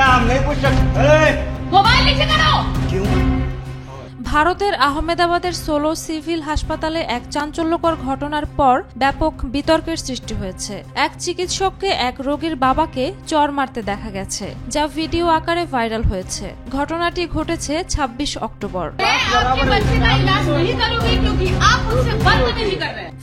क्या हम नहीं पूछ सकते? मोबाइल नीचे करो। क्यों? ভারতের আহমেদাবাদের সোলো সিভিল হাসপাতালে এক চাঞ্চল্যকর ঘটনার পর ব্যাপক বিতর্কের সৃষ্টি হয়েছে। এক চিকিৎসককে এক রোগীর বাবাকে চর মারতে দেখা গেছে, যা ভিডিও আকারে ভাইরাল হয়েছে। ঘটনাটি ঘটেছে ২৬ অক্টোবর।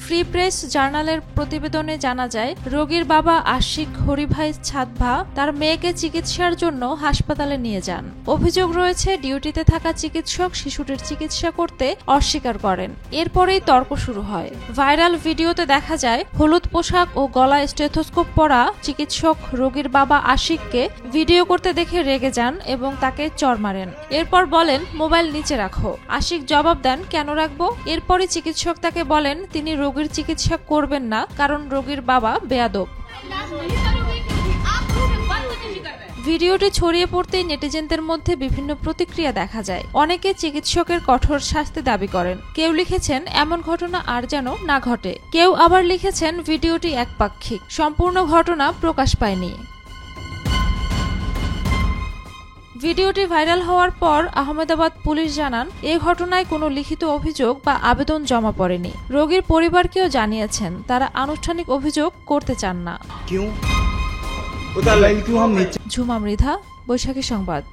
ফ্রি প্রেস জার্নালের প্রতিবেদনে জানা যায়, রোগীর বাবা আশিক হরিভাই ছাদভা তার মেয়েকে চিকিৎসার জন্য হাসপাতালে নিয়ে যান। অভিযোগ রয়েছে, ডিউটিতে থাকা চিকিৎসক শিশুটির চিকিৎসা করতে অস্বীকার করেন। এরপরেই তর্ক শুরু হয়। ভাইরাল ভিডিওতে দেখা যায়, হলুদ পোশাক ও গলায় স্টেথোস্কোপ পরা চিকিৎসক রোগীর বাবা আশিককে ভিডিও করতে দেখে রেগে যান এবং তাকে চর মারেন। এরপর বলেন, মোবাইল নিচে রাখো। আশিক জবাব দেন, কেন রাখবো? এরপরই চিকিৎসক তাকে বলেন, তিনি রোগীর চিকিৎসা করবেন না, কারণ রোগীর বাবা বেয়াদব। ভিডিওটি ছড়িয়ে পড়তেই নেটিজেনদের মধ্যে বিভিন্ন প্রতিক্রিয়া দেখা যায়। অনেকে চিকিৎসকের কঠোর শাস্তি দাবি করেন। কেউ লিখেছেন, এমন ঘটনা আর যেন না ঘটে। কেউ আবার লিখেছেন, ভিডিওটি একপাক্ষিক, সম্পূর্ণ ঘটনা প্রকাশ পায়নি। ভিডিওটি ভাইরাল হওয়ার পর আহমেদাবাদ পুলিশ জানান, এই ঘটনায় কোনো লিখিত অভিযোগ বা আবেদন জমা পড়েনি। রোগীর পরিবারকেও জানিয়েছেন, তারা আনুষ্ঠানিক অভিযোগ করতে চান না। क्यों? ঝুমা মৃধা, বৈশাখী সংবাদ।